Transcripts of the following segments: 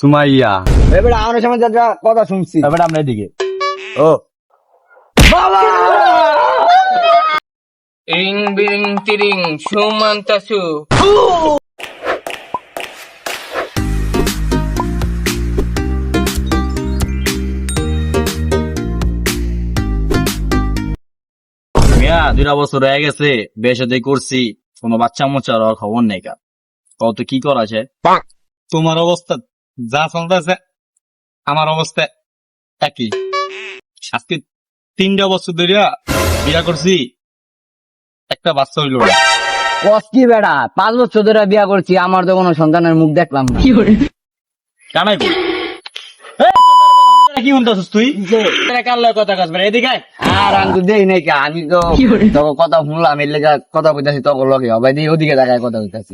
সুমাইয়া। এবারে আমার সময় যা কথা শুনছি এবার আমরা এদিকে। ও বাবা রিং বিরিং তিরিং সুমান্তাসু। মিয়া 2 বছর হয়ে গেছে, বিয়ে শাদী করছি, কোনো বাচ্চা মোচার খবর নেই। কত কি করা যায়? তোমার অবস্থা যা চলতেছে আমার অবস্থা একই। আজকে 3 বছর ধরে বিয়া করছি, একটা বাচ্চা হইল না। কষ্টি বেড়া 5 বছর ধরে বিয়া করছি, আমার তো কোনো সন্তানের মুখ দেখলাম না। কানাই কই? কি শুনতেছিস তুই? কার লয় কথা কাজ বেড়া, এদিকে আয়। আর আমি তো দেই নাই কা, আমি তো তোকে কথা শুনলাম, এর লেগে কথা কইতাছি তোকে লগে হবে দি ওদিকে তাকায় কথা কইতাছি।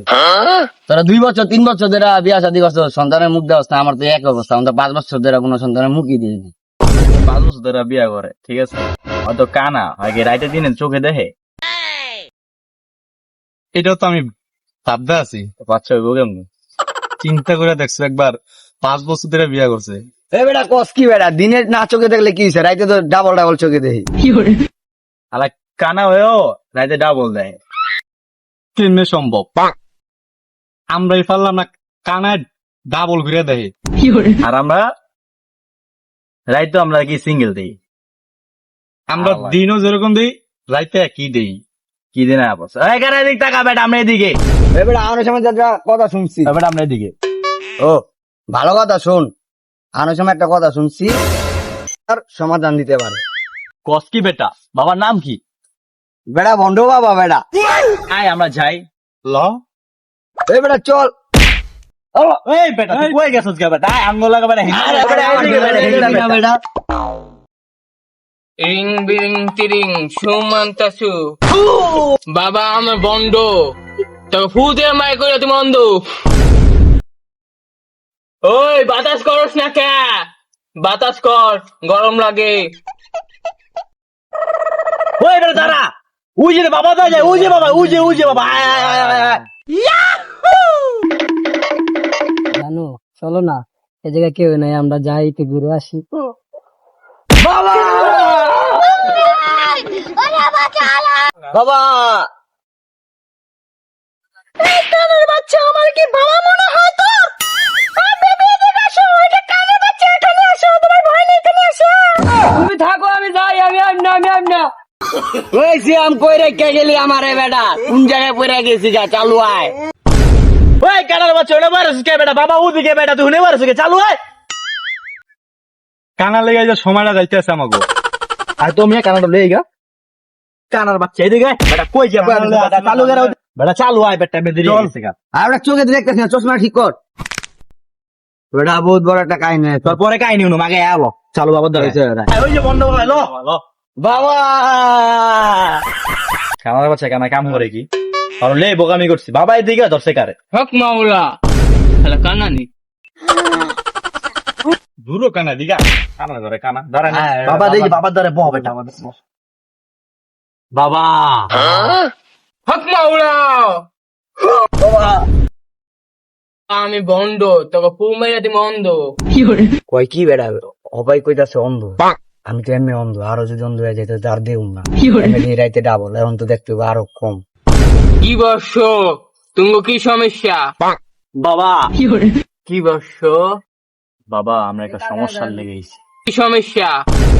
তোরা 2 বছর 3 বছর ধরে বিয়া শাদী করছ, সন্তানের মুখ দেওয়াস না, আমার তো এক অবস্থা, আমি তো 5 বছর ধরে কোনো সন্তানের মুখই দিইনি। 5 বছর ধরে বিয়া করে, ঠিক আছে? হয়তো কানা হয় কি রাইতে দিনে চোখে দেখে, এটাও তো আমি ভাবতে আছি, বাচ্চা হইব কেমন? চিন্তা করে দেখছো একবার 5 বছর ধরে বিয়া করছে। এ বেটা কস কি বেটা, দিনে না চোখে দেখলে কি হইছে, রাইতে তো ডাবল ডাবল চোখে দেখি। আলা কানা হয়েও রাইতে ডাবল দেয়। কেমনে সম্ভব? আমরাই পারলাম না, কানায় ডাবল ঘুরে দেয়। আর আমরা রাইতে আমরা কি সিঙ্গেল দেই? আমরা আল্লাহ। দিনও যেরকম দিই, রাইতে একই দেই। কি দিনে আপস? এখানে এদিক টাকা বেটা, আমরা এদিকে। এ বেটা আমার সময় যা কথা শুনছি এবার আমরা এদিকে। ও ভালো কথা শোন, আমার সময় একটা কথা শুনছি আর সমাধান দিতে পারে। কস কি বেটা? বাবার নাম কি? বেটা বন্ধ বাবা বেটা। আয় আমরা যাই। ল এ বেটা চল। ও এই বেটা তুই কই গেছস কে বেটা? আয় আঙ্গুল লাগা বেটা। আরে বেটা, এদিকে বেটা, এদিকে বেটা। রিং বিরিং তিরিং সুমান্তাসু। বাবা আমার বন্ড, তোকে ফু দিয়ে মাই করে তুমি অন্ধ। ওই বাতাস করস না কে? বাতাস কর, গরম লাগে। ওই বেটা দাঁড়া। উই যে বাবা দা যায়, উই যে বাবা, উই যে বাবা। আয় আয় আয় আয় আয়। জানো চলো না, এ জায়গায় কেউ নাই, আমরা যাই একটু ঘুরে আসি। বাবা বাবা বাচ্চা আমার কি বাবা মনে হয় তো? তুমি থাকো, আমি যাই, আমি না। ওই সিয়াম কই রেখে গেলি আমারে বেটা, কোন জায়গায় পড়ে গেছি গা, চালু আয়। ওই কানার বাচ্চা ওটা মারছিস কে বেটা? বাবা ওদিকে বেটা, তুই হুনে মারছিস কে? চালু আয়। কানা লেগে যে সময়টা যাইতেছে আমাকে। আর তুমি কানাটা লই গা। কানার বাচ্চা এদিকে আয়। বেটা কই যাবে? বেটা চালু কর। বেটা চালু আয় বেটা, বেদরি গেছে গা। আর ওটা চোখে দেখতেছি না, চশমা ঠিক কর। বেটা বহুত বড় একটা কাহিনী। তোর পরে কাহিনী শুনুম, আগে আলো। চালু বাবার ধরে। ওই যে বন্ধ করে লো। বাবা কানার বাচ্চা কানা কাম করে কি? আর লে বোকামি করছি। বাবা এদিকে ধরছে কারে? হক মাওলা শালা কানানি। দূরও কানা দিগা, কানা ধরে কানা ধরে না। বাবা দেখি বাবার ধরে বহ বেটা। বাবা হক মাওলা বাবা আমি বন্ড, তোকে ফু মেরে তুমি অন্ধ। কই কি বেটা, অবাই কইতাছে অন্ধ। আমি তো এমনি অন্ধ, আরো যদি অন্ধ হয়ে যেত তার দেউম না। এমনি রাইতে ডাবল, এখন তো দেখতে হবে আরো কম। কি বর্ষ তুমি, কি সমস্যা? বাবা কি বর্ষ বাবা আমরা একটা সমস্যার লেগে গেছি। কি সমস্যা?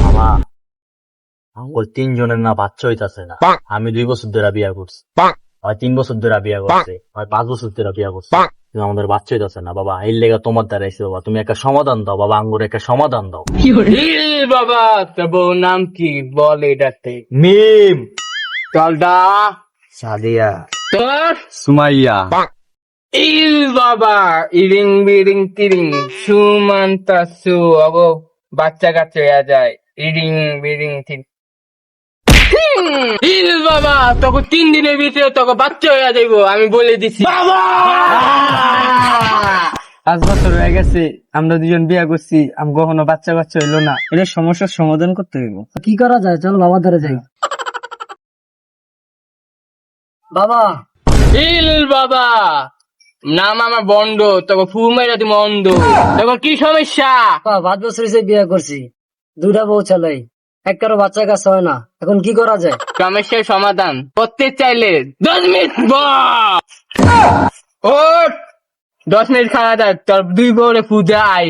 বাবা আঙ্গুল 3 জনের না বাচ্চা হইতাছে না। আমি 2 বছর ধরে বিয়া করছি, হয় 3 বছর ধরে বিয়া করছে, হয় 5 বছর ধরে বিয়া করছে, কিন্তু আমাদের বাচ্চা হইতাছে না। বাবা এর লেগে তোমার দ্বারা এসে বাবা, তুমি একটা সমাধান দাও বাবা, আঙ্গুর একটা সমাধান দাও। ইল বাবা, তোর বউ নাম কি বল এটাতে? মিম চলদা সাদিয়া তোর সুমাইয়া। ইল বাবা, ইরিং বিরিং তিরিং সুমান্তাসু। অগো বাচ্চা কাচ্চা হয়ে যায়, ইরিং বিরিং তিরিং। ইল বাবা, তোকে 3 দিনের ভিতরে তোকে বাচ্চা হয়ে যাইব, আমি বলে দিছি। 5 বছর হয়ে গেছে, আমরা দুজন বিয়ে করছি, আমি কখনো বাচ্চা হইলো না। এটা সমস্যার সমাধান করতে হইব। কি করা যায়, চলো বাবা ধরে যাই। বাবা ইল বাবা, নাম আমার বন্ড, তোকে ফু মেরে তুমি অন্ধ। তোকে কি সমস্যা? 5 বছর হয়েছে বিয়ে করছি, 2টা বউ চালাই, একটারও বাচ্চা কাছে হয় না, এখন কি করা যায়? সমস্যার সমাধান করতে চাইলে 10 মিনিট বস। ও 10 মিনিট খাওয়া যায়, তোর 2 বউরে পূজা আই।